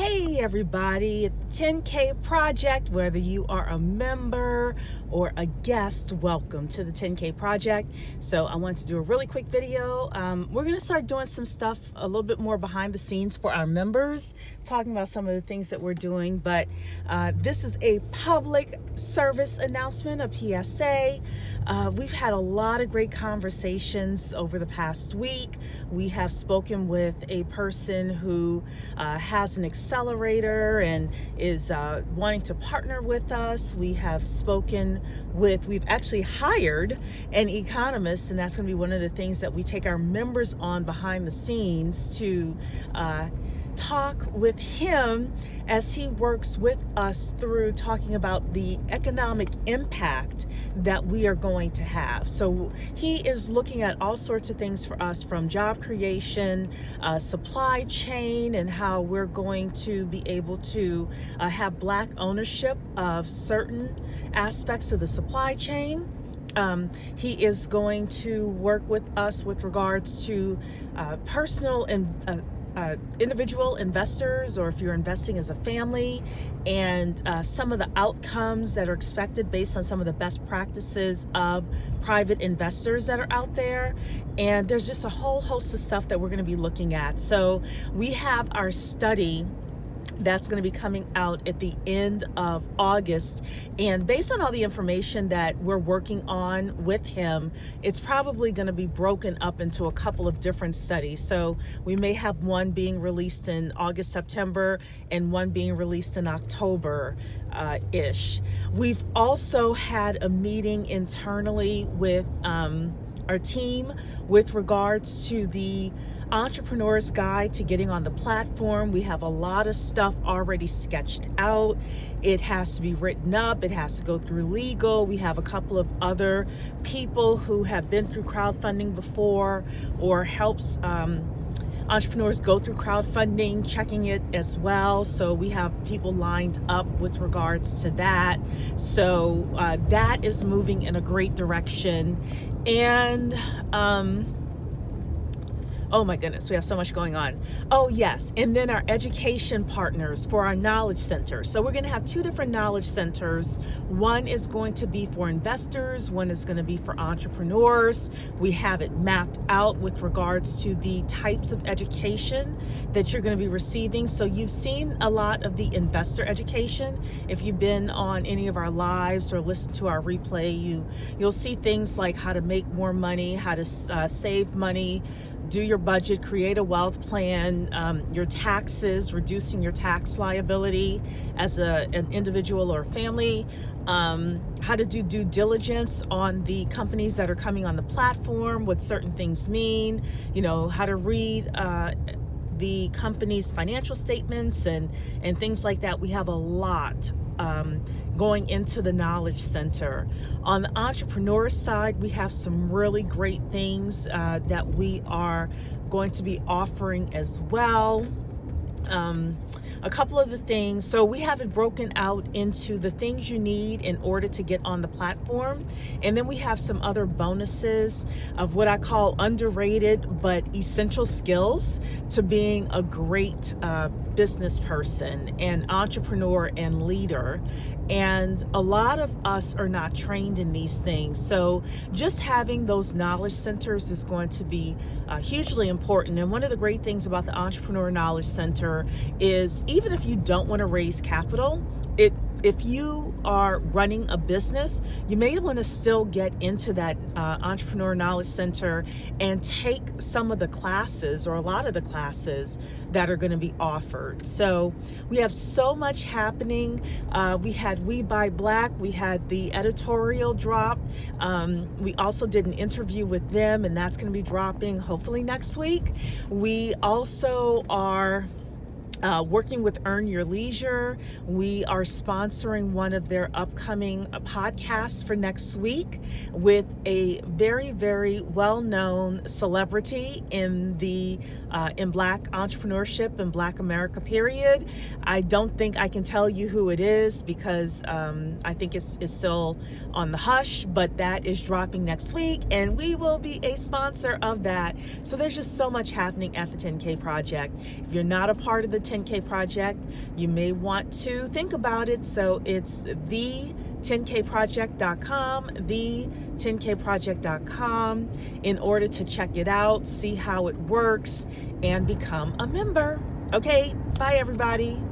Hey everybody, at the 10K Project, whether you are a member or a guest, welcome to the 10K Project. So I want to do a really quick video. We're going to start doing some stuff a little bit more behind the scenes for our members, talking about some of the things that we're doing. But this is a public service announcement, a PSA. We've had a lot of great conversations over the past week. We have spoken with a person who has an accelerator and is wanting to partner with us. We have we've actually hired an economist, and that's going to be one of the things that we take our members on behind the scenes to talk with him as he works with us through talking about the economic impact that we are going to have. So he is looking at all sorts of things for us, from job creation, supply chain, and how we're going to be able to have Black ownership of certain aspects of the supply chain. He is going to work with us with regards to personal and individual investors, or if you're investing as a family, and some of the outcomes that are expected based on some of the best practices of private investors that are out there. And there's just a whole host of stuff that we're going to be looking at. So we have our study that's going to be coming out at the end of August. And based on all the information that we're working on with him, it's probably going to be broken up into a couple of different studies. So we may have one being released in August, September, and one being released in October-ish. We've also had a meeting internally with our team with regards to the Entrepreneur's Guide to Getting on the Platform. We have a lot of stuff already sketched out. It has to be written up. It has to go through legal. We have a couple of other people who have been through crowdfunding before, or helps entrepreneurs go through crowdfunding, checking it as well. So we have people lined up with regards to that. So that is moving in a great direction. And oh my goodness, we have so much going on. Oh yes, and then our education partners for our knowledge center. So we're going to have two different knowledge centers. One is going to be for investors, one is going to be for entrepreneurs. We have it mapped out with regards to the types of education that you're going to be receiving. So you've seen a lot of the investor education. If you've been on any of our lives or listened to our replay, you'll see things like how to make more money, how to save money, do your budget, create a wealth plan, your taxes, reducing your tax liability as an individual or family, how to do due diligence on the companies that are coming on the platform, what certain things mean, how to read the company's financial statements and things like that. We have a lot going into the Knowledge Center. On the entrepreneur side, we have some really great things that we are going to be offering as well. A couple of the things, so we have it broken out into the things you need in order to get on the platform, and then we have some other bonuses of what I call underrated but essential skills to being a great business person and entrepreneur and leader. And a lot of us are not trained in these things. So just having those knowledge centers is going to be hugely important. And one of the great things about the Entrepreneur Knowledge Center is, even if you don't want to raise capital, if you are running a business, you may want to still get into that Entrepreneur Knowledge Center and take some of the classes, or a lot of the classes that are going to be offered. So we have so much happening. We had We Buy Black. We had the editorial drop. We also did an interview with them, and that's going to be dropping hopefully next week. We also are working with Earn Your Leisure. We are sponsoring one of their upcoming podcasts for next week with a very, very well-known celebrity in Black entrepreneurship and Black America, period. I don't think I can tell you who it is because I think it's still on the hush, but that is dropping next week, and we will be a sponsor of that. So there's just so much happening at the 10K Project. If you're not a part of the 10K Project, you may want to think about it. So it's the10kproject.com, the10kproject.com, in order to check it out, see how it works, and become a member. Okay, bye everybody.